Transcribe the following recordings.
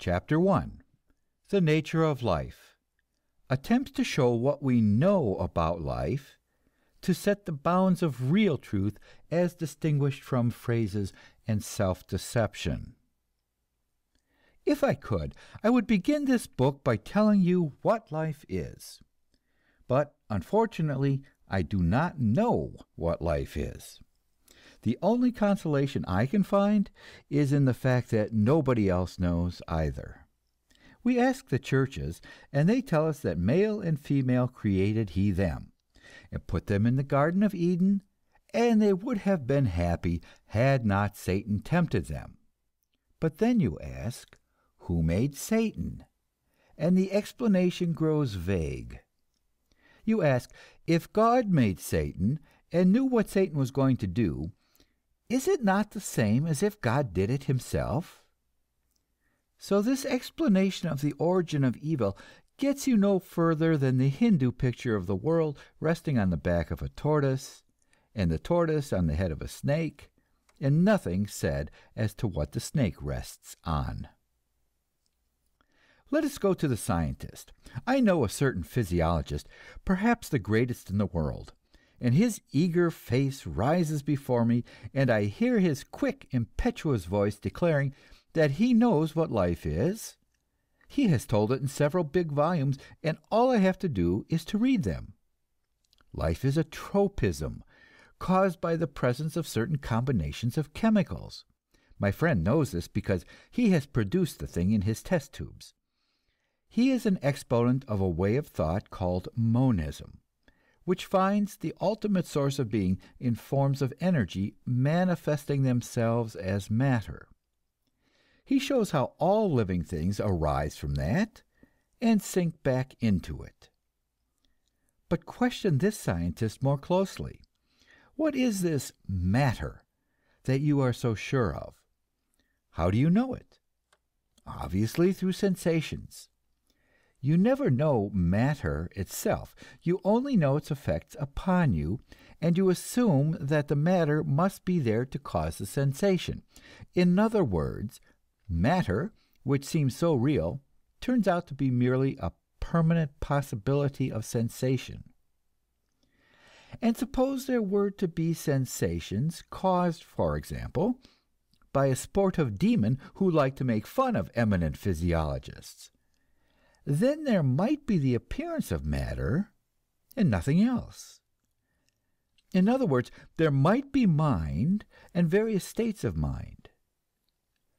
Chapter 1. The Nature of Life attempts to show what we know about life, to set the bounds of real truth as distinguished from phrases and self-deception. If I could, I would begin this book by telling you what life is. But unfortunately, I do not know what life is. The only consolation I can find is in the fact that nobody else knows either. We ask the churches, and they tell us that male and female created He them, and put them in the Garden of Eden, and they would have been happy had not Satan tempted them. But then you ask, who made Satan? And the explanation grows vague. You ask, if God made Satan and knew what Satan was going to do, is it not the same as if God did it himself? So this explanation of the origin of evil gets you no further than the Hindu picture of the world resting on the back of a tortoise, and the tortoise on the head of a snake, and nothing said as to what the snake rests on. Let us go to the scientist. I know a certain physiologist, perhaps the greatest in the world, and his eager face rises before me, and I hear his quick, impetuous voice declaring that he knows what life is. He has told it in several big volumes, and all I have to do is to read them. Life is a tropism, caused by the presence of certain combinations of chemicals. My friend knows this because he has produced the thing in his test tubes. He is an exponent of a way of thought called monism, which finds the ultimate source of being in forms of energy manifesting themselves as matter. He shows how all living things arise from that and sink back into it. But question this scientist more closely. What is this matter that you are so sure of? How do you know it? Obviously through sensations. You never know matter itself. You only know its effects upon you, and you assume that the matter must be there to cause the sensation. In other words, matter, which seems so real, turns out to be merely a permanent possibility of sensation. And suppose there were to be sensations caused, for example, by a sportive demon who liked to make fun of eminent physiologists. Then there might be the appearance of matter and nothing else. In other words, there might be mind and various states of mind.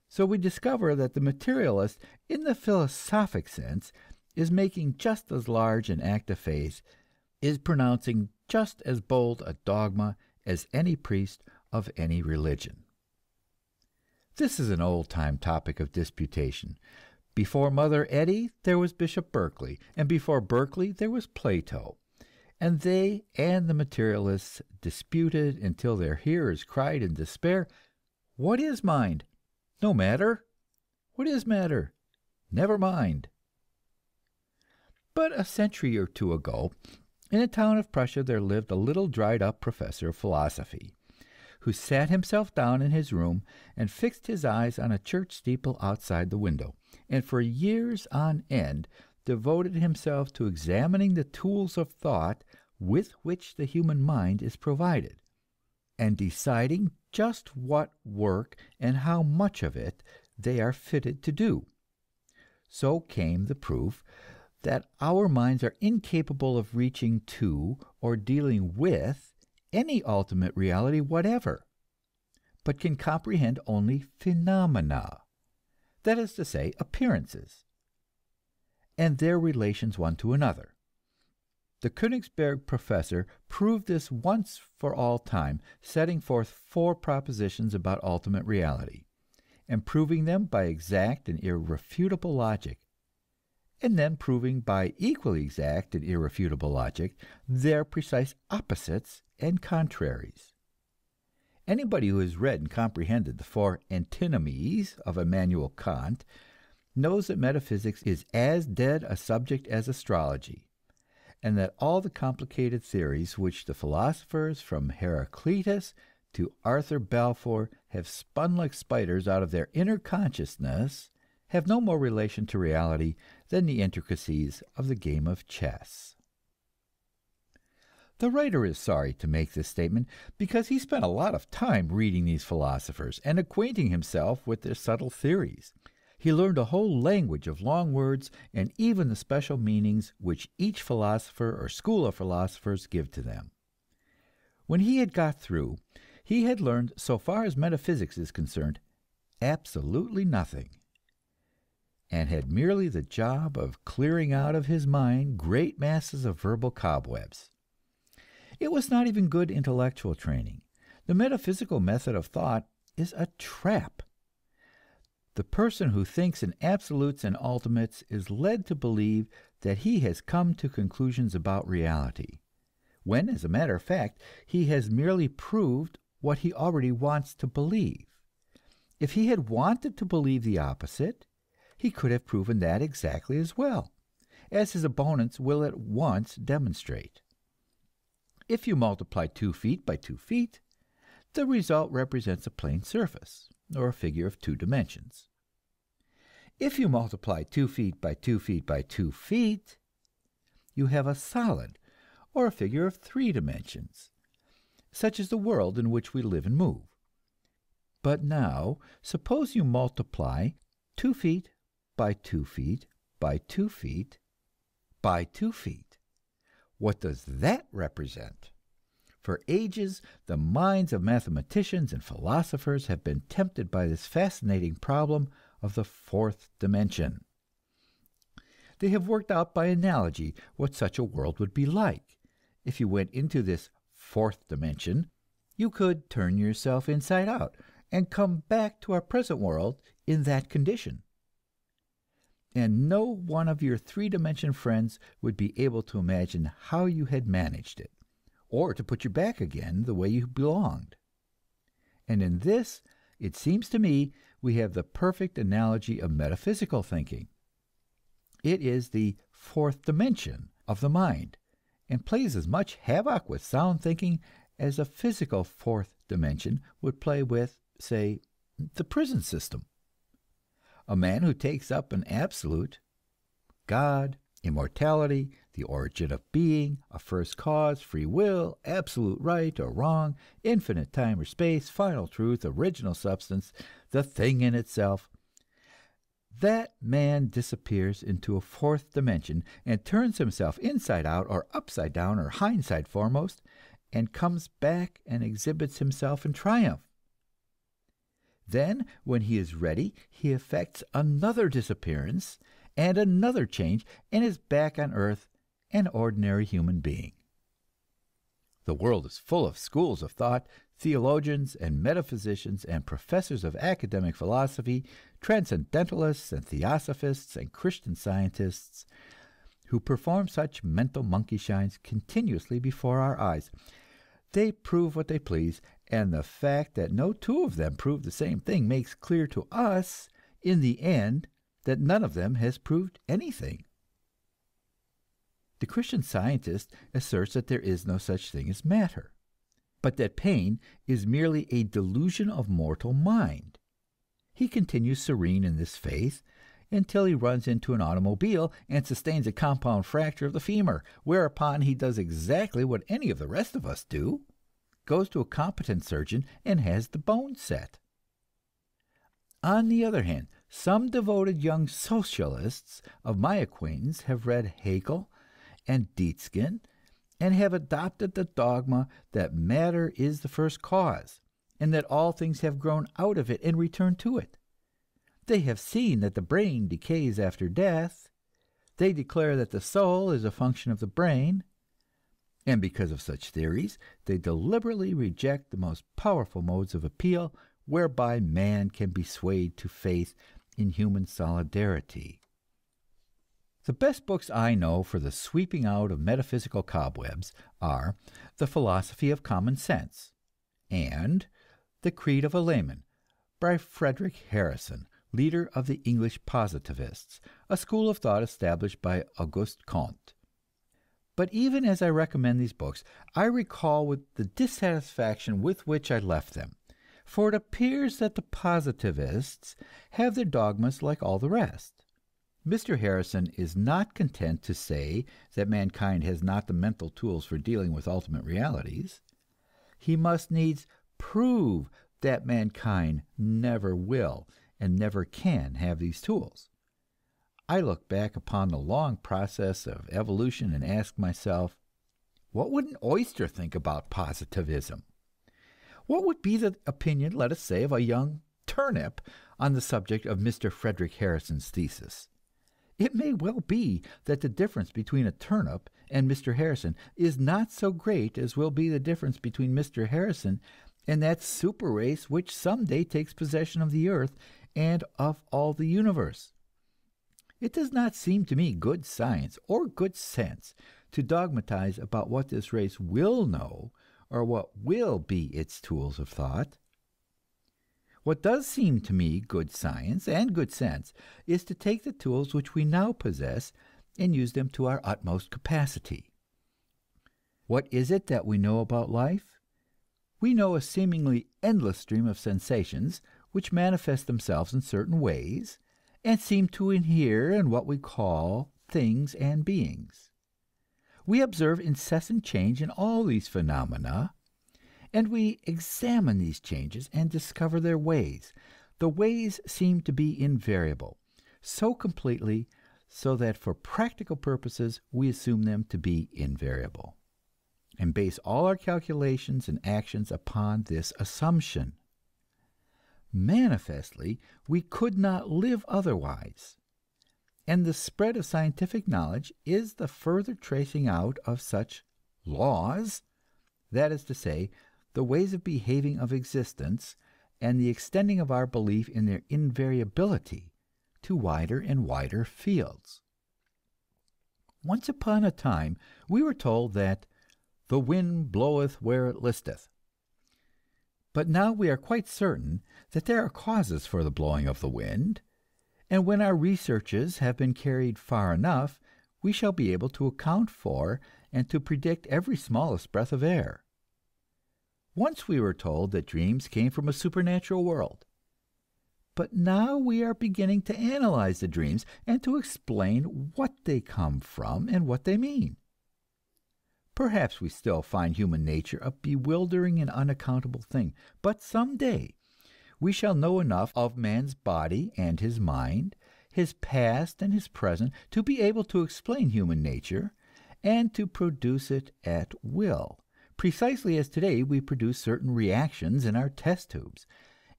So we discover that the materialist, in the philosophic sense, is making just as large an act of faith, is pronouncing just as bold a dogma as any priest of any religion. This is an old-time topic of disputation. Before Mother Eddy, there was Bishop Berkeley, and before Berkeley, there was Plato. And they and the materialists disputed until their hearers cried in despair, "What is mind? No matter. What is matter? Never mind." But a century or two ago, in a town of Prussia, there lived a little dried-up professor of philosophy, who sat himself down in his room and fixed his eyes on a church steeple outside the window, and for years on end devoted himself to examining the tools of thought with which the human mind is provided, and deciding just what work and how much of it they are fitted to do. So came the proof that our minds are incapable of reaching to or dealing with any ultimate reality whatever, but can comprehend only phenomena, that is to say, appearances, and their relations one to another. The Königsberg professor proved this once for all time, setting forth 4 propositions about ultimate reality, and proving them by exact and irrefutable logic, and then proving by equally exact and irrefutable logic their precise opposites and contraries. Anybody who has read and comprehended the 4 antinomies of Immanuel Kant knows that metaphysics is as dead a subject as astrology, and that all the complicated theories which the philosophers from Heraclitus to Arthur Balfour have spun like spiders out of their inner consciousness have no more relation to reality than the intricacies of the game of chess. The writer is sorry to make this statement because he spent a lot of time reading these philosophers and acquainting himself with their subtle theories. He learned a whole language of long words and even the special meanings which each philosopher or school of philosophers give to them. When he had got through, he had learned, so far as metaphysics is concerned, absolutely nothing, and had merely the job of clearing out of his mind great masses of verbal cobwebs. It was not even good intellectual training. The metaphysical method of thought is a trap. The person who thinks in absolutes and ultimates is led to believe that he has come to conclusions about reality, when, as a matter of fact, he has merely proved what he already wants to believe. If he had wanted to believe the opposite, he could have proven that exactly as well, as his opponents will at once demonstrate. If you multiply 2 feet by 2 feet, the result represents a plane surface, or a figure of 2 dimensions. If you multiply 2 feet by 2 feet by 2 feet, you have a solid, or a figure of 3 dimensions, such as the world in which we live and move. But now, suppose you multiply 2 feet by 2 feet by 2 feet by 2 feet. What does that represent? For ages, the minds of mathematicians and philosophers have been tempted by this fascinating problem of the 4th dimension. They have worked out by analogy what such a world would be like. If you went into this 4th dimension, you could turn yourself inside out and come back to our present world in that condition. And no one of your 3-dimension friends would be able to imagine how you had managed it, or to put you back again the way you belonged. And in this, it seems to me, we have the perfect analogy of metaphysical thinking. It is the 4th dimension of the mind, and plays as much havoc with sound thinking as a physical 4th dimension would play with, say, the prison system. A man who takes up an absolute, God, immortality, the origin of being, a first cause, free will, absolute right or wrong, infinite time or space, final truth, original substance, the thing in itself, that man disappears into a 4th dimension and turns himself inside out or upside down or hindside foremost, and comes back and exhibits himself in triumph. Then, when he is ready, he effects another disappearance and another change, and is back on earth an ordinary human being. The world is full of schools of thought, theologians and metaphysicians and professors of academic philosophy, transcendentalists and theosophists and Christian Scientists, who perform such mental monkey shines continuously before our eyes. They prove what they please, and the fact that no 2 of them prove the same thing makes clear to us, in the end, that none of them has proved anything. The Christian Scientist asserts that there is no such thing as matter, but that pain is merely a delusion of mortal mind. He continues serene in this faith until he runs into an automobile and sustains a compound fracture of the femur, whereupon he does exactly what any of the rest of us do, goes to a competent surgeon and has the bone set. On the other hand, some devoted young socialists of my acquaintance have read Hegel and Deetzken, and have adopted the dogma that matter is the first cause, and that all things have grown out of it and return to it. They have seen that the brain decays after death. They declare that the soul is a function of the brain, and because of such theories, they deliberately reject the most powerful modes of appeal whereby man can be swayed to faith in human solidarity. The best books I know for the sweeping out of metaphysical cobwebs are The Philosophy of Common Sense and The Creed of a Layman by Frederick Harrison, leader of the English Positivists, a school of thought established by Auguste Comte. But even as I recommend these books, I recall with the dissatisfaction with which I left them, For it appears that the positivists have their dogmas like all the rest. Mr. Harrison is not content to say that mankind has not the mental tools for dealing with ultimate realities. He must needs prove that mankind never will and never can have these tools. I look back upon the long process of evolution and ask myself, what would an oyster think about positivism? What would be the opinion, let us say, of a young turnip on the subject of Mr. Frederick Harrison's thesis? It may well be that the difference between a turnip and Mr. Harrison is not so great as will be the difference between Mr. Harrison and that super race which someday takes possession of the earth and of all the universe. It does not seem to me good science or good sense to dogmatize about what this race will know or what will be its tools of thought. What does seem to me good science and good sense is to take the tools which we now possess and use them to our utmost capacity. What is it that we know about life? We know a seemingly endless stream of sensations which manifest themselves in certain ways and seem to inhere in what we call things and beings. We observe incessant change in all these phenomena, and we examine these changes and discover their ways. The ways seem to be invariable, so completely so that for practical purposes we assume them to be invariable, and base all our calculations and actions upon this assumption. Manifestly, we could not live otherwise, and the spread of scientific knowledge is the further tracing out of such laws, that is to say, the ways of behaving of existence, and the extending of our belief in their invariability to wider and wider fields. Once upon a time we were told that the wind bloweth where it listeth. But now we are quite certain that there are causes for the blowing of the wind, and when our researches have been carried far enough, we shall be able to account for and to predict every smallest breath of air. Once we were told that dreams came from a supernatural world. But now we are beginning to analyze the dreams and to explain what they come from and what they mean. Perhaps we still find human nature a bewildering and unaccountable thing, but someday we shall know enough of man's body and his mind, his past and his present, to be able to explain human nature and to produce it at will, precisely as today we produce certain reactions in our test tubes,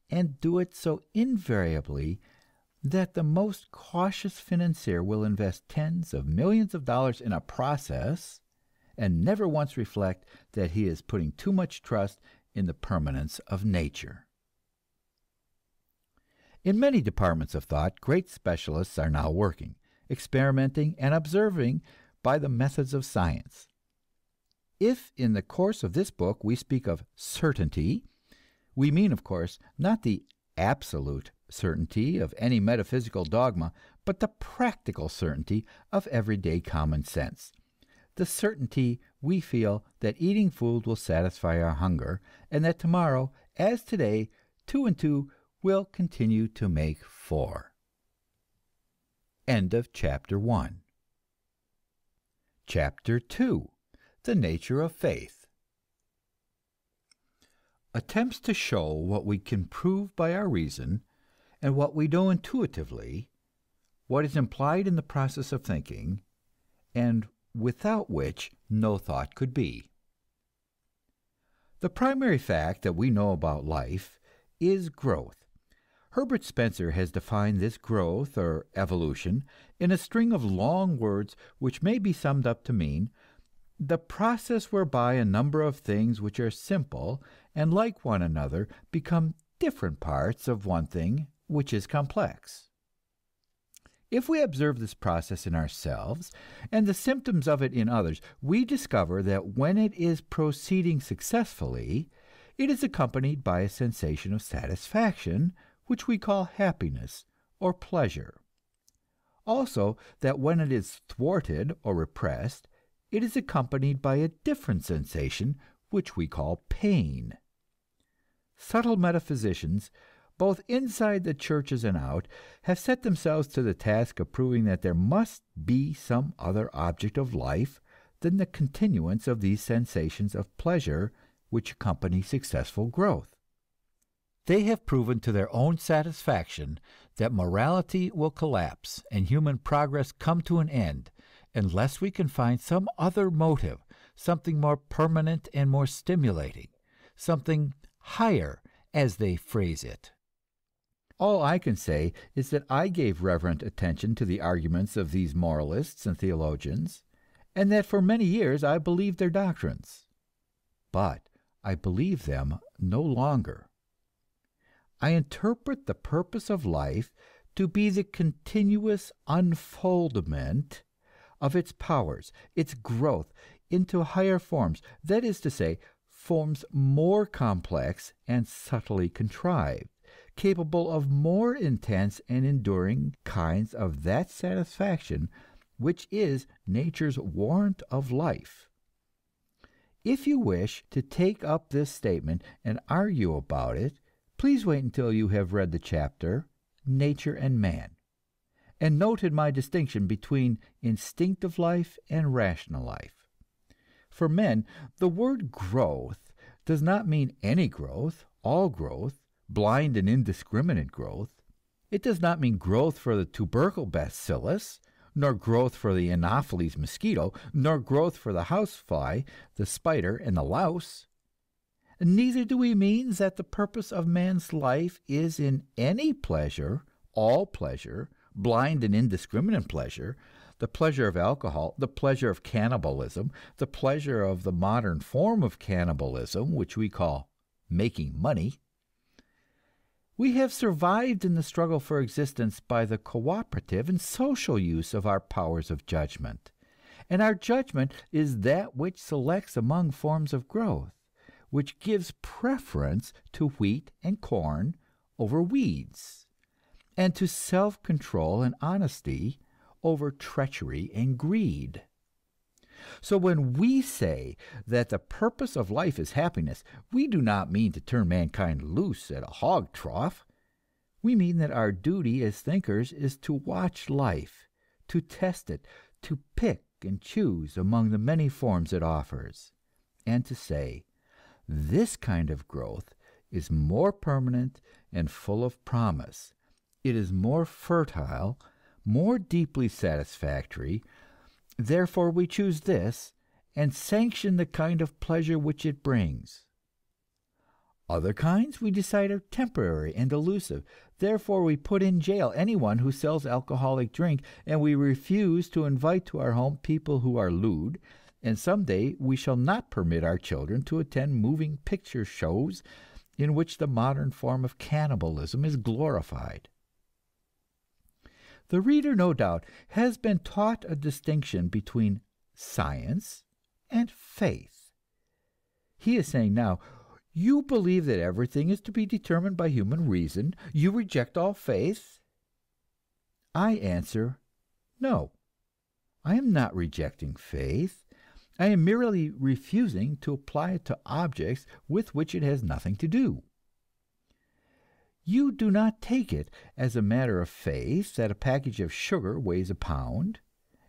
and do it so invariably that the most cautious financier will invest tens of millions of dollars in a process and never once reflect that he is putting too much trust in the permanence of nature. In many departments of thought, great specialists are now working, experimenting and observing by the methods of science. If in the course of this book we speak of certainty, we mean, of course, not the absolute certainty of any metaphysical dogma, but the practical certainty of everyday common sense. The certainty we feel that eating food will satisfy our hunger, and that tomorrow, as today, 2 and 2 will continue to make 4. End of chapter 1. Chapter 2. The nature of faith. Attempts to show what we can prove by our reason, and what we know intuitively, what is implied in the process of thinking, and without which no thought could be. The primary fact that we know about life is growth. Herbert Spencer has defined this growth or evolution in a string of long words which may be summed up to mean the process whereby a number of things which are simple and like one another become different parts of one thing which is complex. If we observe this process in ourselves and the symptoms of it in others, we discover that when it is proceeding successfully, it is accompanied by a sensation of satisfaction, which we call happiness or pleasure. Also, that when it is thwarted or repressed, it is accompanied by a different sensation, which we call pain. Subtle metaphysicians, both inside the churches and out, have set themselves to the task of proving that there must be some other object of life than the continuance of these sensations of pleasure which accompany successful growth. They have proven to their own satisfaction that morality will collapse and human progress come to an end unless we can find some other motive, something more permanent and more stimulating, something higher, as they phrase it. All I can say is that I gave reverent attention to the arguments of these moralists and theologians, and that for many years I believed their doctrines. But I believe them no longer. I interpret the purpose of life to be the continuous unfoldment of its powers, its growth into higher forms, that is to say, forms more complex and subtly contrived, capable of more intense and enduring kinds of that satisfaction which is nature's warrant of life. If you wish to take up this statement and argue about it, please wait until you have read the chapter, Nature and Man, and noted my distinction between instinctive life and rational life. For men, the word growth does not mean any growth, all growth, blind and indiscriminate growth. It does not mean growth for the tubercle bacillus, nor growth for the Anopheles mosquito, nor growth for the housefly, the spider, and the louse. Neither do we mean that the purpose of man's life is in any pleasure, all pleasure, blind and indiscriminate pleasure, the pleasure of alcohol, the pleasure of cannibalism, the pleasure of the modern form of cannibalism, which we call making money. We have survived in the struggle for existence by the cooperative and social use of our powers of judgment, and our judgment is that which selects among forms of growth, which gives preference to wheat and corn over weeds, and to self-control and honesty over treachery and greed. So when we say that the purpose of life is happiness, we do not mean to turn mankind loose at a hog trough. We mean that our duty as thinkers is to watch life, to test it, to pick and choose among the many forms it offers, and to say, this kind of growth is more permanent and full of promise. It is more fertile, more deeply satisfactory. Therefore we choose this and sanction the kind of pleasure which it brings. Other kinds we decide are temporary and elusive. Therefore we put in jail anyone who sells alcoholic drink, and we refuse to invite to our home people who are lewd, and someday we shall not permit our children to attend moving picture shows in which the modern form of cannibalism is glorified. The reader, no doubt, has been taught a distinction between science and faith. He is saying now, you believe that everything is to be determined by human reason. You reject all faith? I answer, no. I am not rejecting faith. I am merely refusing to apply it to objects with which it has nothing to do. You do not take it as a matter of faith that a package of sugar weighs a pound.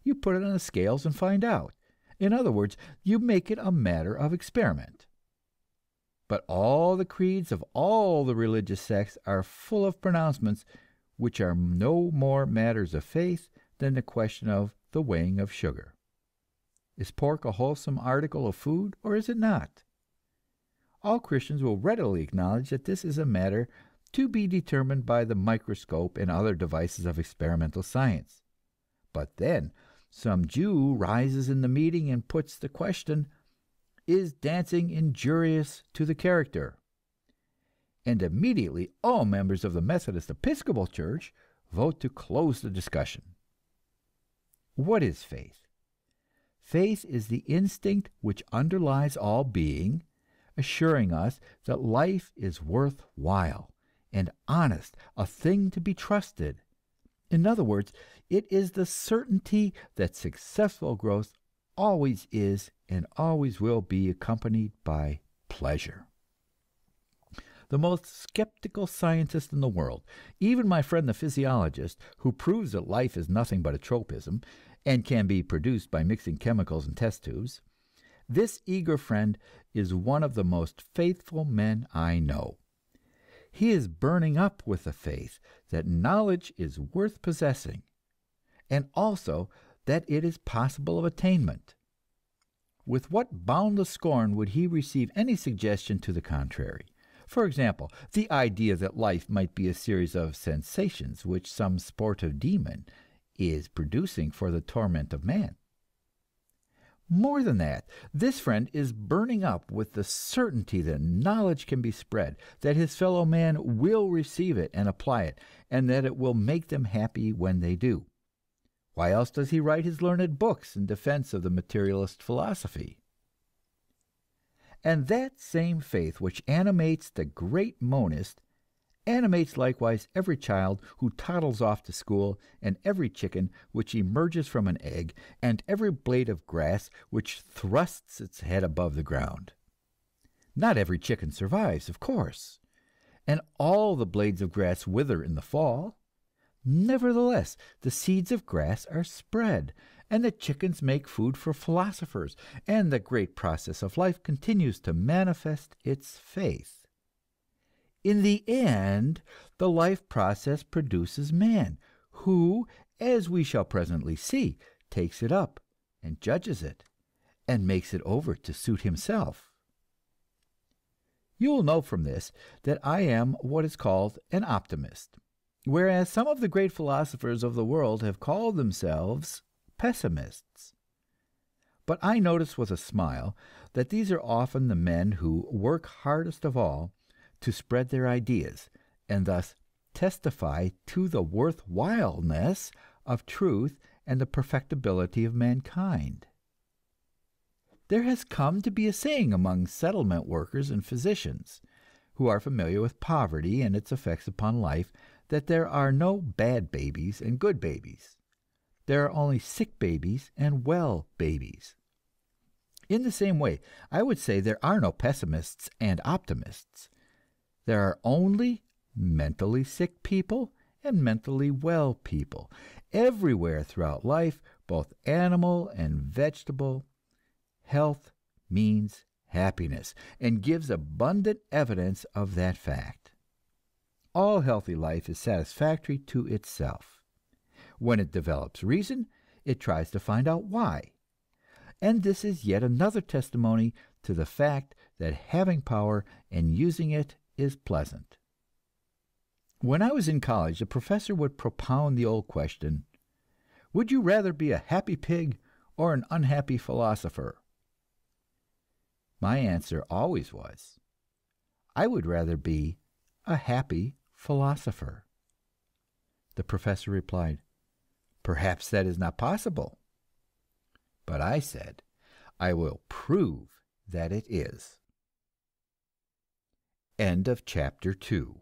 You put it on the scales and find out. In other words, you make it a matter of experiment. But all the creeds of all the religious sects are full of pronouncements which are no more matters of faith than the question of the weighing of sugar. Is pork a wholesome article of food, or is it not? All Christians will readily acknowledge that this is a matter to be determined by the microscope and other devices of experimental science. But then some Jew rises in the meeting and puts the question, is dancing injurious to the character? And immediately all members of the Methodist Episcopal Church vote to close the discussion. What is faith? Faith is the instinct which underlies all being, assuring us that life is worthwhile and honest, a thing to be trusted. In other words, it is the certainty that successful growth always is and always will be accompanied by pleasure. the most skeptical scientist in the world, even my friend the physiologist, who proves that life is nothing but a tropism and can be produced by mixing chemicals in test tubes, this eager friend is one of the most faithful men I know. He is burning up with the faith that knowledge is worth possessing, and also that it is possible of attainment. With what boundless scorn would he receive any suggestion to the contrary? For example, the idea that life might be a series of sensations which some sportive demon is producing for the torment of man. More than that, this friend is burning up with the certainty that knowledge can be spread, that his fellow man will receive it and apply it, and that it will make them happy when they do. Why else does he write his learned books in defense of the materialist philosophy? And that same faith which animates the great monist animates likewise every child who toddles off to school, and every chicken which emerges from an egg, and every blade of grass which thrusts its head above the ground. Not every chicken survives, of course, and all the blades of grass wither in the fall. Nevertheless, the seeds of grass are spread, and the chickens make food for philosophers, and the great process of life continues to manifest its faith. In the end, the life process produces man, who, as we shall presently see, takes it up and judges it, and makes it over to suit himself. You will note from this that I am what is called an optimist, whereas some of the great philosophers of the world have called themselves pessimists. But I notice with a smile that these are often the men who work hardest of all to spread their ideas, and thus testify to the worthwhileness of truth and the perfectibility of mankind. There has come to be a saying among settlement workers and physicians, who are familiar with poverty and its effects upon life, that there are no bad babies and good babies. There are only sick babies and well babies. In the same way, I would say there are no pessimists and optimists. There are only mentally sick people and mentally well people. Everywhere throughout life, both animal and vegetable, health means happiness, and gives abundant evidence of that fact. All healthy life is satisfactory to itself. When it develops reason, it tries to find out why. And this is yet another testimony to the fact that having power and using it is pleasant. When I was in college, the professor would propound the old question, would you rather be a happy pig or an unhappy philosopher? My answer always was, I would rather be a happy philosopher. The professor replied, perhaps that is not possible. But I said, I will prove that it is. End of chapter 2.